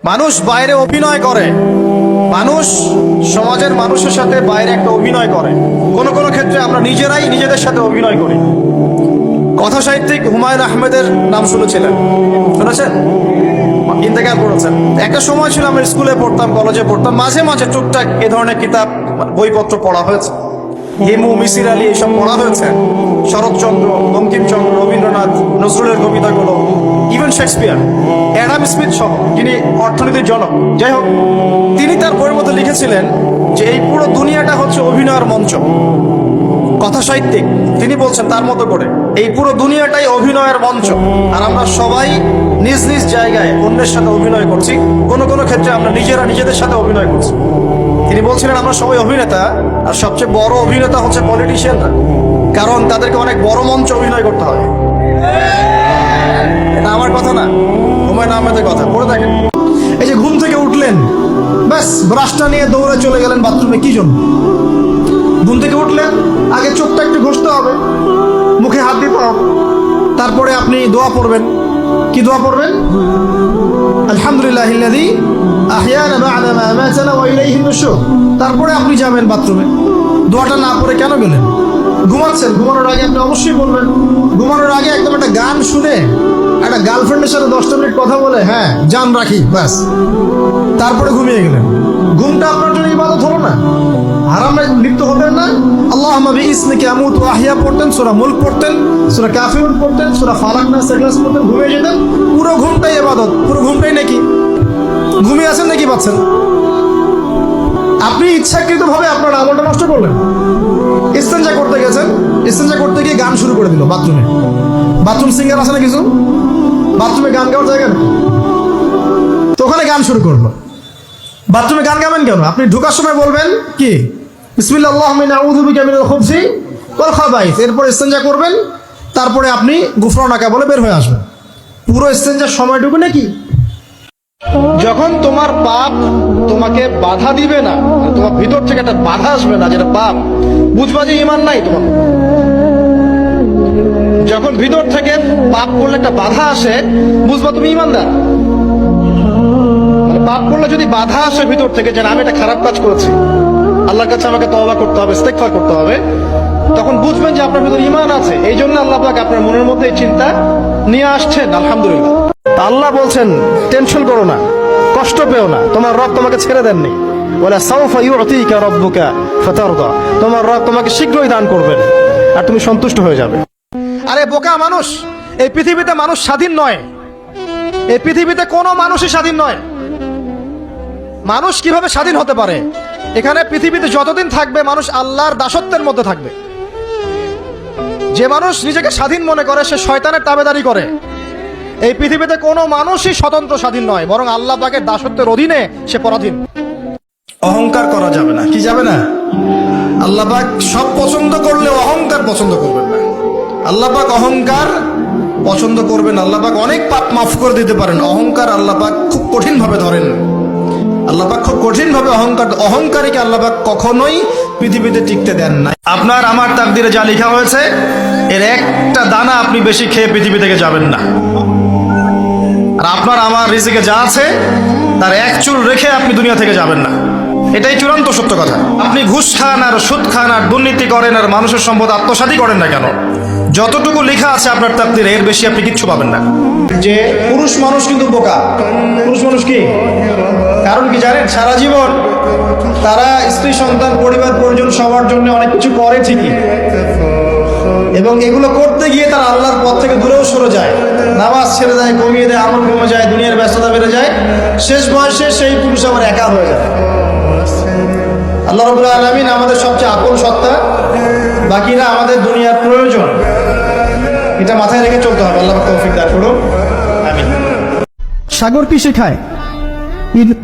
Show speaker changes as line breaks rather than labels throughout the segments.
মানুষ বাইরে অভিনয় করে, মানুষ সমাজের মানুষের সাথে বাইরে একটা অভিনয় করে। কোনো কোনো ক্ষেত্রে আমরা নিজেরাই নিজেদের সাথে অভিনয় করি। কথা সাহিত্যিক হুমায়ুন আহমেদের নাম শুনেছিলেন? শুনেছেন? ইন্তেকাল করেছেন। একটা সময় ছিল আমরা স্কুলে পড়তাম, কলেজে পড়তাম, মাঝে মাঝে টুকটাক এ ধরনের কিতাব বইপত্র পড়া হয়েছে। হেমু, মিসির আলী এইসব পড়া হয়েছে। শরৎচন্দ্র, বঙ্কিমচন্দ্র, রবীন্দ্রনাথ, নজরুলের কবিতাগুলো, ইভেন শেক্সপিয়ার, অ্যাডাম স্মিথ সহ, যিনি অর্থনীতির জনক। যাই হোক, তিনি তার বইয়ের মধ্যে লিখেছিলেন যে এই পুরো দুনিয়াটা হচ্ছে অভিনয়ের মঞ্চ। কথা সাহিত্যিক, তিনি বলছেন তার মতো করে এই পুরো দুনিয়াটাই অভিনয়ের মঞ্চ, আর আমরা সবাই নিজ নিজ জায়গায় অন্যের সাথে অভিনয় করছি। কোনো কোনো ক্ষেত্রে আমরা নিজেরা নিজেদের সাথে অভিনয় করছি। তিনি বলছিলেন আমরা সবাই অভিনেতা, আর সবচেয়ে বড় অভিনেতা হচ্ছে পলিটিশিয়ানরা, কারণ তাদেরকে অনেক বড় মঞ্চ অভিনয় করতে হয়। এটা আমার কথা না, হুমায়ুন আহমেদের কথা। পড়ে দেখেন, এই যে ঘুম থেকে উঠলেন, ব্যাস ব্রাশটা নিয়ে দৌড়ে চলে গেলেন বাথরুমে। কি জন্য? ঘুম থেকে উঠলেন, আগে চোখটা একটু ঘষতে হবে, মুখে হাত দিতে হবে, তারপরে আপনি দোয়া পড়বেন। কি দোয়া পড়বেন? আলহামদুলিল্লাহিল্লাযী আহইয়ানা বা'দা মা আমাতানা ওয়া ইলাইহিন নুশুর। তারপরে আপনি যাবেন বাথরুমে। দোয়াটা না পড়ে কেন গেলেন? ঘুমাচ্ছেন, ঘুমানোর আগে আপনি অবশ্যই বলবেন। ঘুমানোর আগে একদম একটা গান শুনে, একটা গার্লফ্রেন্ডের সাথে 10টা মিনিট কথা বলে, হ্যাঁ জান রাখি, ব্যাস, তারপরে ঘুমিয়ে গেলেন। ঘুমটা আপনার জন্য ইবাদত হলো না? হারামে লিপ্ত হবেন না? আল্লাহুম্মা বিইসমিকা আমুতু ওয়া আহইয়া পড়তেন, সূরা মুলক পড়তেন, সূরা কাফিরুন পড়তেন, সূরা ফালাক নাস ইখলাস পড়তেন, ঘুমিয়ে যেতেন। পুরো ঘুমটাই ইবাদত। পুরো ঘুমটাই নাকি ঘুমিয়ে আছেন নাকি পাচ্ছেন? আপনি ইচ্ছাকৃতভাবে আপনার আমলটা নষ্ট করলেন। ইস্তেঞ্জা করতে গেছেন, ইস্তেঞ্জা করতে গিয়ে গান শুরু করে দিল বাথরুমে। বাথরুম সিঙ্গার আছে না কিছু? বাথরুমে গান গাওয়ার জায়গা না, তো ওখানে গান শুরু করলো। বাথরুমে গান গাবেন কেন? আপনি ঢোকার সময় বলবেন কি? বিসমিল্লাহ আল্লাহুম্মা ইন্নী আউযু বিকা মিনাল খুবসি ওয়াল খাবাইস। এরপর ইস্তেঞ্জা করবেন, তারপরে আপনি গুফরানাকা বলে বের হয়ে আসবেন। পুরো ইস্তেঞ্জার সময়টুকু নাকি? যখন তোমার পাপ তোমাকে বাধা দিবে না, তোমার ভিতর থেকে একটা বাধা আসবে না, যেটা পাপ, বুঝবা যে ঈমান নাই তোমার। যখন ভিতর থেকে পাপ করলে একটা বাধা আসে, বুঝবা তুমি ঈমানদার। পাপ করলে যদি বাধা আসে ভিতর থেকে, যে আমি একটা খারাপ কাজ করেছি, আল্লাহর কাছে আমাকে তওবা করতে হবে, ইস্তেগফার করতে হবে, তখন বুঝবেন যে আপনার ভিতর ঈমান আছে। এই জন্য আল্লাহ পাক আপনার মনের মধ্যে এই চিন্তা নিয়ে আসছেন। আলহামদুলিল্লাহ। আল্লাহ বলছেন টেনশন করো না, কষ্ট পেও না, তোমার রব তোমাকে ছেড়ে দেননি। ওয়ালা সাউফা ইউতিকা রাব্বুকা ফাতারদা। তোমার রব তোমাকে শীঘ্রই দান করবেন, আর তুমি সন্তুষ্ট হয়ে যাবে। আরে বোকা মানুষ, এই পৃথিবীতে মানুষ স্বাধীন নয়। এই পৃথিবীতে কোনো মানুষই স্বাধীন নয়। মানুষ কিভাবে স্বাধীন হতে পারে? এখানে পৃথিবীতে যতদিন থাকবে মানুষ আল্লাহর দাসত্বের মধ্যে থাকবে। যে মানুষ নিজেকে স্বাধীন মনে করে সে শয়তানের তাবেদারি করে। এই পৃথিবীতে কোনো মানুষই স্বতন্ত্র স্বাধীন নয়, বরং আল্লাহ পাকের দাসত্বের অধীনে সে পরাধীন। অহংকার করা যাবে না। কি যাবে না? আল্লাহ পাক সব পছন্দ করলে অহংকার পছন্দ করবেন না। আল্লাহ পাক অহংকার পছন্দ করবেন। আল্লাহ পাক অনেক পাপ মাফ করে দিতে পারেন। অহংকার আল্লাহ পাক খুব কঠিন ভাবে ধরেন। আল্লাহ পাক খুব কঠিন ভাবে অহংকারীকে আল্লাহ পাক কখনোই পৃথিবীতে টিকতে দেন না। আপনার আমার তাকদিরে যা লেখা হয়েছে, এর একটা দানা আপনি বেশি খেয়ে পৃথিবী থেকে যাবেন না। আর আপনার আমার রিজিকে যা আছে তার এক চুল রেখে আপনি দুনিয়া থেকে যাবেন না। এটাই চূড়ান্ত সত্য কথা। আপনি ঘুষ খান আর সুদ খান আর দুর্নীতি করেন আর মানুষের সম্পদ আত্মসাৎই করেন না কেন, যতটুকু লেখা আছে আপনার তাকদিরে এর বেশি আপনি কিচ্ছু পাবেন না। যে পুরুষ মানুষ কিন্তু বোকা। পুরুষ মানুষ কি? কারণ কি জানেন? সারা জীবন তারা স্ত্রী, সন্তান, পরিবার, পরিজন সবার জন্য অনেক কিছু করে ঠিকই, এবং এগুলো করতে গিয়ে তারা আল্লাহর পথ থেকে দূরেও সরে যায়, নামাজ ছেড়ে দেয়, কমিয়ে দেয়, আমল কমে যায়, দুনিয়ার ব্যস্ততা বেড়ে যায়। শেষ বয়সে সেই পুরুষ আবার একা হয়ে যায়। আল্লাহ রাব্বুল আলামিন আমাদের সবচেয়ে আপন সত্তা, বাকিরা আমাদের দুনিয়ার প্রয়োজন। এটা মাথায় রেখে চলতে হবে। আল্লাহ তৌফিক দান করুন, আমিন। সাগর কি শেখায়?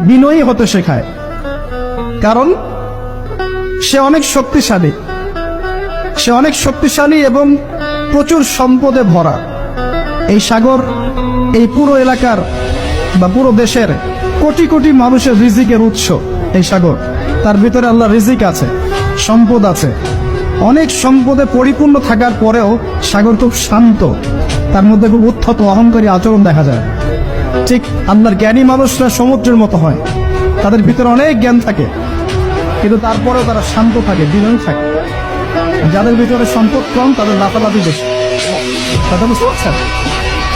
বিনয়ী হতে শেখায়। কারণ সে অনেক শক্তিশালী, সে অনেক শক্তিশালী এবং প্রচুর সম্পদে ভরা। এই সাগর এই পুরো এলাকার বা পুরো দেশের কোটি কোটি মানুষের রিজিকের উৎস। এই সাগর, তার ভিতরে আল্লাহ রিজিক আছে, সম্পদ আছে। অনেক সম্পদে পরিপূর্ণ থাকার পরেও সাগর খুব শান্ত, তার মধ্যে খুব উদ্ধত অহংকারী আচরণ দেখা যায়।
ঠিক আল্লাহর জ্ঞানী মানুষরা সমুদ্রের মতো হয়, তাদের ভিতরে অনেক জ্ঞান থাকে, কিন্তু তারপরেও তারা শান্ত থাকে, বিনয়ী থাকে। যাদের ভিতরে সম্পদ কম তাদের লাফালাফি বেশি। কথা বুঝতে পারছেন?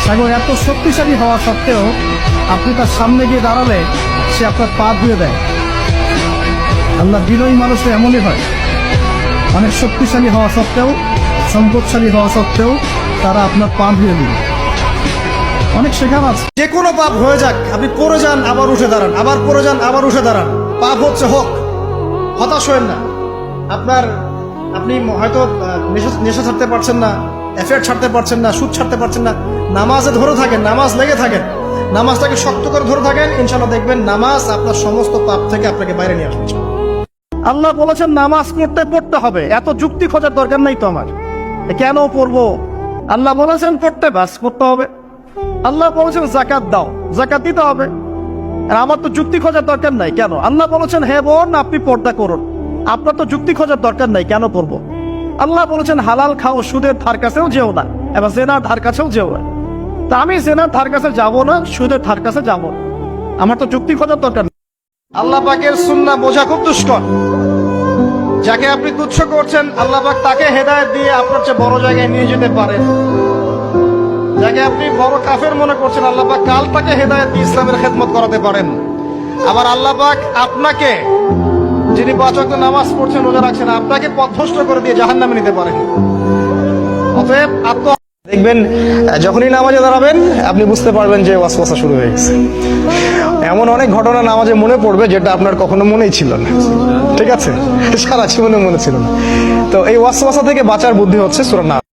সাগর এত শক্তিশালী হওয়া সত্ত্বেও আপনি তার সামনে গিয়ে দাঁড়ালে সে আপনার পা ধুয়ে দেয়। আল্লাহ বিনয়ী মানুষরা এমনই হয়, অনেক শক্তিশালী হওয়া সত্ত্বেও, সম্পদশালী হওয়া সত্ত্বেও তারা আপনার পা ধুয়ে দিবে। অনেক শেখার আছে। যে কোনো পাপ হয়ে যাক, আপনি পড়ে যান আবার উঠে দাঁড়ান, আবার পড়ে যান আবার উঠে দাঁড়ান। পাপ হচ্ছে হোক, হতাশ হয়েন না। আপনি হয়তো নেশা ছাড়তে পারছেন না, অ্যাফেয়ার ছাড়তে পারছেন না, সুদ ছাড়তে পারছেন না, নামাজে ধরে থাকেন, নামাজ লেগে থাকেন, নামাজটাকে শক্ত করে ধরে থাকেন, ইনশাআল্লাহ দেখবেন নামাজ আপনার সমস্ত পাপ থেকে আপনাকে বাইরে নিয়ে আসবে। আল্লাহ বলেছেন নামাজ পড়তে হবে, এত যুক্তি খোঁজার দরকার নাই তো আমার। কেন পড়বো? আল্লাহ বলেছেন পড়তে, বাস পড়তে হবে। আল্লাহ বলেছেন যাকাত দাও, যাকাত দিতে হবে। আর আমার তো যুক্তি খোঁজার দরকার নাই। কেন? আল্লাহ বলেছেন হে বোন আপনি পর্দা করুন, আপনার তো যুক্তি খোঁজার দরকার নাই, কেন পড়বো? আল্লাহ বলেছেন হালাল খাও, সুদের ধার কাছেও যেও না, এবার জেনার ধার কাছেও যেও না। তা আমি জেনার ধার কাছে যাবো না, সুদের ধার কাছে যাবো না, আমার তো যুক্তি খোঁজার দরকার নেই। আল্লাহ পাকের সুন্নাহ বোঝা খুব দুষ্কর। যাকে আপনি তুচ্ছ করছেন আল্লাহ পাক তাকে হেদায়েত দিয়ে আপনার চেয়ে বড় জায়গায় নিয়ে যেতে পারেন। যাকে আপনি বড় কাফের মনে করছেন আল্লাহ পাক কাল তাকে হেদায়েত দিয়ে ইসলামের খেদমত করাতে পারেন। আবার আল্লাহ পাক আপনাকে, যিনি 5 ওয়াক্ত নামাজ পড়ছেন, রোজা রাখছেন, আপনাকে পথভ্রষ্ট করে দিয়ে জাহান্নামে নিতে পারেন। অতএব দেখবেন যখনই নামাজে দাঁড়াবেন আপনি বুঝতে পারবেন যে ওয়াসওয়াসা শুরু হয়ে গেছে। এমন অনেক ঘটনা নামাজে মনে পড়বে যেটা আপনার কখনো মনেই ছিল না, ঠিক আছে, সারা জীবনে মনে ছিল না। তো এই ওয়াসওয়াসা থেকে বাঁচার বুদ্ধি হচ্ছে সূরা নাস।